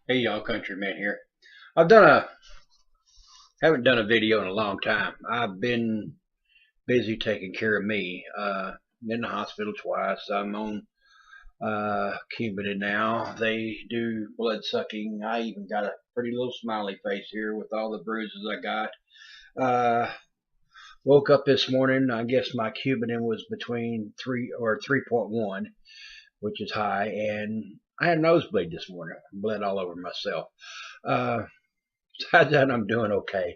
Hey y'all, countryman here. Haven't done a video in a long time. I've been busy taking care of me. In the hospital twice. I'm on Coumadin now. They do blood sucking. I even got a pretty little smiley face here with all the bruises I got. Uh, Woke up this morning. I guess my Coumadin was between 3.1, which is high, and I had a nosebleed this morning. Bled all over myself. Uh, Besides that, I'm doing okay.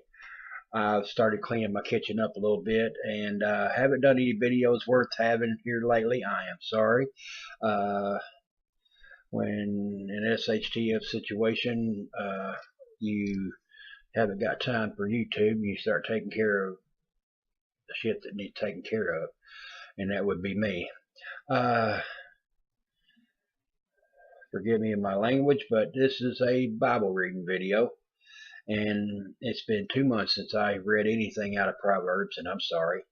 I started cleaning my kitchen up a little bit, and haven't done any videos worth having here lately. I am sorry. Uh, when an SHTF situation, you haven't got time for YouTube, you start taking care of the shit that needs taken care of, and that would be me. Forgive me in my language, but this is a Bible reading video. And it's been 2 months since I read anything out of Proverbs, and I'm sorry.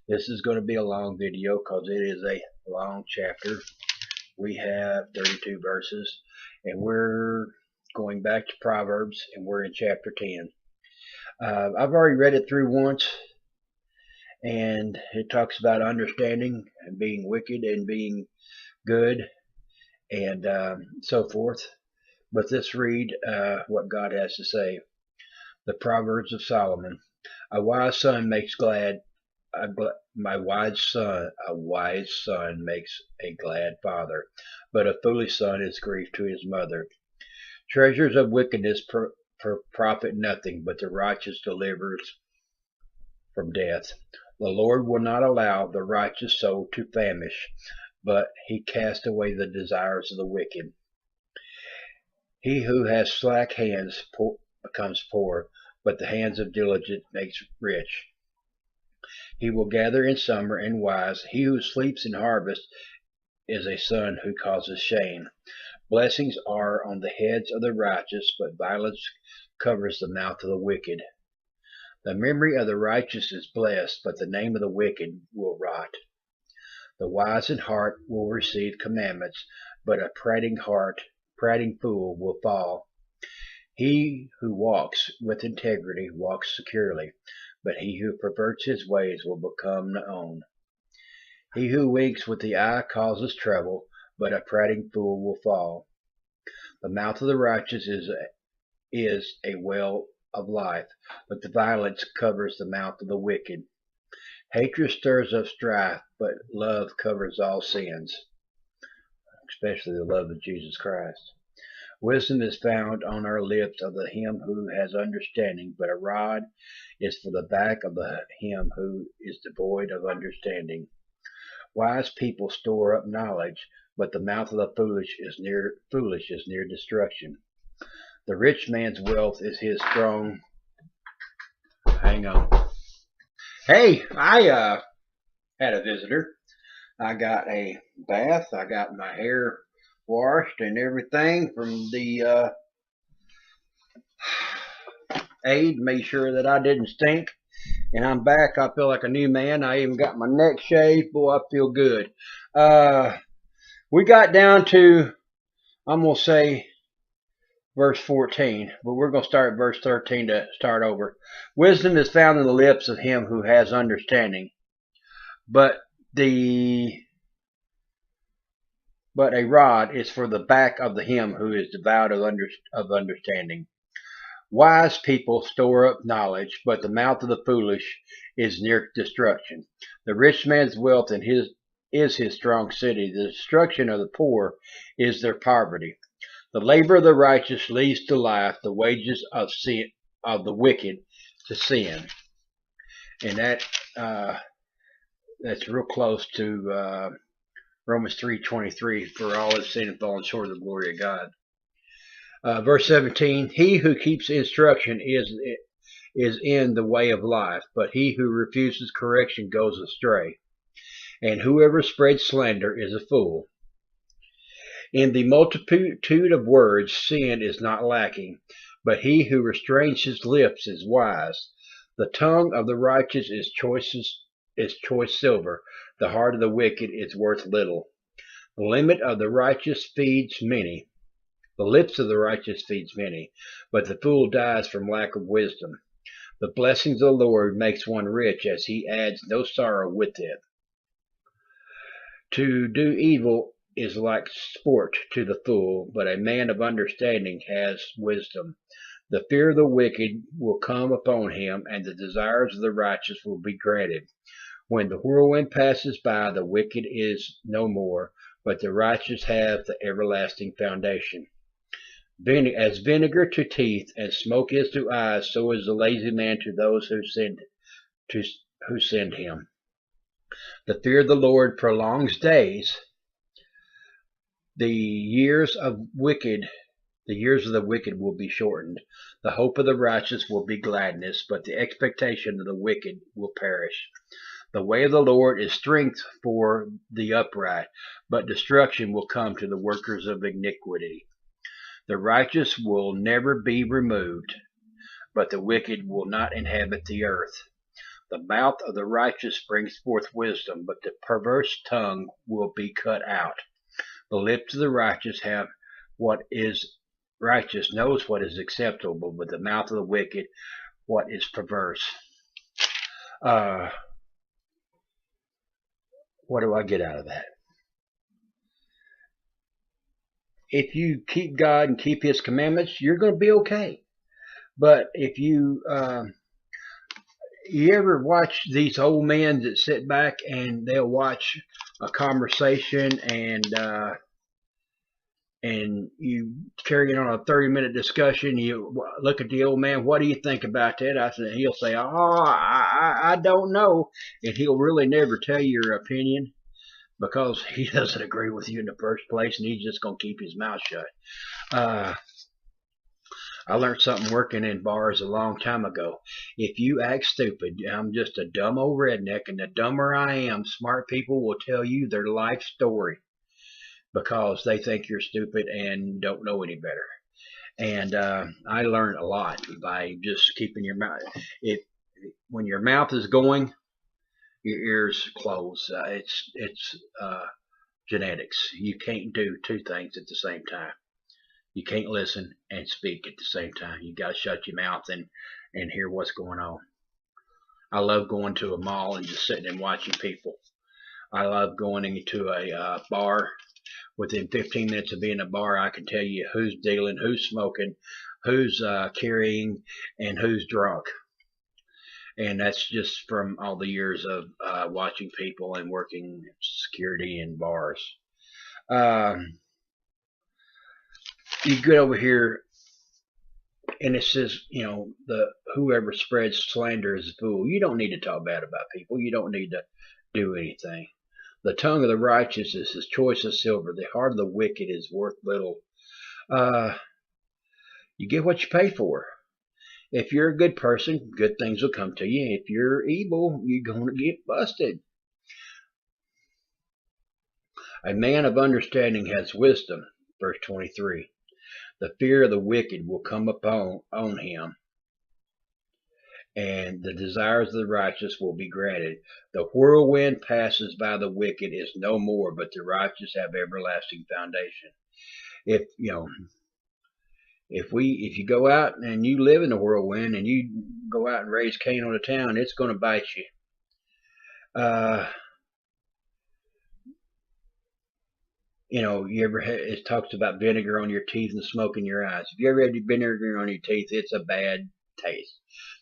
This is going to be a long video because it is a long chapter. We have 32 verses, and we're going back to Proverbs, and we're in chapter 10. I've already read it through once, and it talks about understanding and being wicked and being good and so forth. But let's read what God has to say. The Proverbs of Solomon. A wise son makes glad. A wise son makes a glad father, but a foolish son is grief to his mother. Treasures of wickedness profit nothing, but the righteous delivers from death. The Lord will not allow the righteous soul to famish, but he casts away the desires of the wicked. He who has slack hands becomes poor, but the hands of diligent makes rich. He will gather in summer and wise. He who sleeps in harvest is a son who causes shame. Blessings are on the heads of the righteous, but violence covers the mouth of the wicked. The memory of the righteous is blessed, but the name of the wicked will rot. The wise in heart will receive commandments, but a prating fool will fall. He who walks with integrity walks securely, but he who perverts his ways will become known. He who winks with the eye causes trouble, but a prating fool will fall. The mouth of the righteous is a well of life, but the violence covers the mouth of the wicked. Hatred stirs up strife, but love covers all sins, especially the love of Jesus Christ. Wisdom is found on our lips of him who has understanding, but a rod is for the back of him who is devoid of understanding. Wise people store up knowledge, but the mouth of the foolish is near destruction. The rich man's wealth is his strong. Hang on. Hey, I had a visitor. I got a bath. I got my hair washed and everything from the aid, made sure that I didn't stink, and I'm back. I feel like a new man. I even got my neck shaved. Boy, I feel good. We got down to, I'm gonna say verse 14, but we're gonna start at verse 13 to start over. Wisdom is found in the lips of him who has understanding, but a rod is for the back of him who is devoid of understanding. Wise people store up knowledge, but the mouth of the foolish is near destruction. The rich man's wealth is his strong city. The destruction of the poor is their poverty. The labor of the righteous leads to life. The wages of the wicked to sin. And that's real close to Romans 3:23, for all have sinned and fallen short of the glory of God. Verse 17, he who keeps instruction is in the way of life, but he who refuses correction goes astray. And whoever spreads slander is a fool. In the multitude of words, sin is not lacking, but he who restrains his lips is wise. The tongue of the righteous is choice silver. The heart of the wicked is worth little. The limit of the righteous feeds many, The lips of the righteous feeds many, but the fool dies from lack of wisdom. The blessings of the Lord makes one rich, as he adds no sorrow with it. To do evil is like sport to the fool, but a man of understanding has wisdom. The fear of the wicked will come upon him, and the desires of the righteous will be granted. When the whirlwind passes by, the wicked is no more, but the righteous have the everlasting foundation. As vinegar to teeth and smoke is to eyes, so is the lazy man to those who send him. The fear of the Lord prolongs days. The years of the wicked will be shortened. The hope of the righteous will be gladness, but the expectation of the wicked will perish. The way of the Lord is strength for the upright, but destruction will come to the workers of iniquity. The righteous will never be removed, but the wicked will not inhabit the earth. The mouth of the righteous brings forth wisdom, but the perverse tongue will be cut out. The lips of the righteous have what is righteous, knows what is acceptable, but the mouth of the wicked what is perverse. What do I get out of that? If you keep God and keep His commandments, you're going to be okay. But if you ever watch these old men that sit back and they'll watch a conversation and you carry on a 30-minute discussion, you look at the old man, what do you think about that? I said, he'll say, I don't know. And he'll really never tell you your opinion, because he doesn't agree with you in the first place, and he's just going to keep his mouth shut. I learned something working in bars a long time ago. If you act stupid, I'm just a dumb old redneck, and the dumber I am, smart people will tell you their life story because they think you're stupid and don't know any better. And I learned a lot by just keeping your mouth. When your mouth is going, your ears close. It's genetics. You can't do two things at the same time. You can't listen and speak at the same time. You got to shut your mouth and hear what's going on. I love going to a mall and just sitting and watching people. I love going into a bar. Within 15 minutes of being in a bar, I can tell you who's dealing, who's smoking, who's carrying, and who's drunk. And that's just from all the years of watching people and working security in bars. You get over here, and it says, whoever spreads slander is a fool. You don't need to talk bad about people. You don't need to do anything. The tongue of the righteous is as choice as silver. The heart of the wicked is worth little. You get what you pay for. If you're a good person, good things will come to you. If you're evil, you're going to get busted. A man of understanding has wisdom. Verse 23. The fear of the wicked will come upon him, and the desires of the righteous will be granted. The whirlwind passes by the wicked is no more, but the righteous have everlasting foundation. If you go out and you live in the whirlwind and you go out and raise Cain on the town, it's going to bite you. It talks about vinegar on your teeth and smoke in your eyes. If you ever had vinegar on your teeth, it's a bad taste.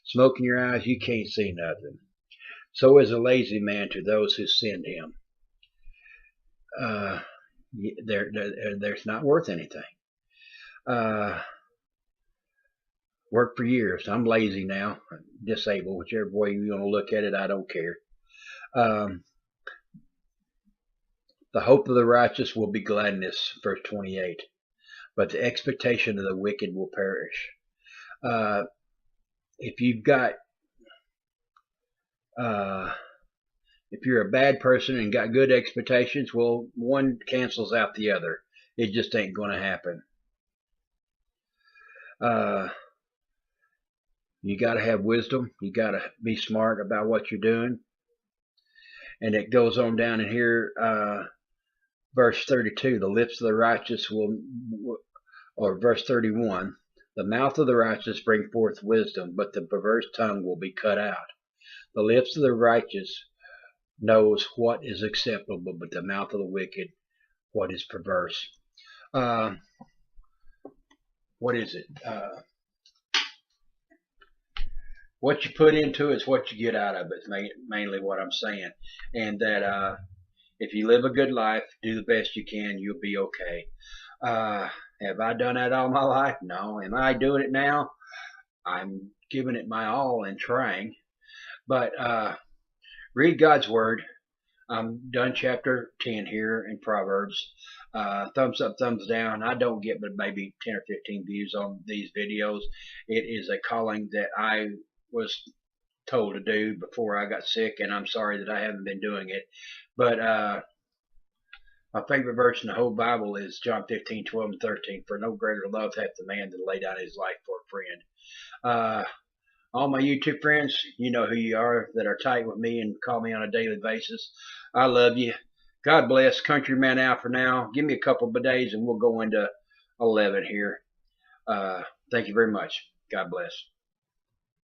Smoke in your eyes, you can't see nothing. So is a lazy man to those who send him. There's not worth anything. Worked for years. I'm lazy now, disabled, whichever way you're going to look at it, I don't care. The hope of the righteous will be gladness, verse 28, but the expectation of the wicked will perish. If you're a bad person and got good expectations, well, one cancels out the other. It just ain't going to happen. You got to have wisdom. You got to be smart about what you're doing. And it goes on down in here, verse 32. The lips of the righteous or verse 31, the mouth of the righteous bring forth wisdom, but the perverse tongue will be cut out. The lips of the righteous knows what is acceptable, but the mouth of the wicked what is perverse. What is it? What you put into it is what you get out of it, is mainly what I'm saying. And that if you live a good life, do the best you can, you'll be okay. Have I done that all my life? No. Am I doing it now? I'm giving it my all and trying. But read God's Word. I'm done chapter 10 here in Proverbs. Thumbs up, thumbs down. I don't get but maybe 10 or 15 views on these videos. It is a calling that I was told to do before I got sick, and I'm sorry that I haven't been doing it. But my favorite verse in the whole Bible is John 15, 12, and 13. For no greater love hath the man than lay down his life for a friend. All my YouTube friends, you know who you are, that are tight with me and call me on a daily basis. I love you. God bless. Countryman out for now. Give me a couple of days and we'll go into 11 here. Thank you very much. God bless.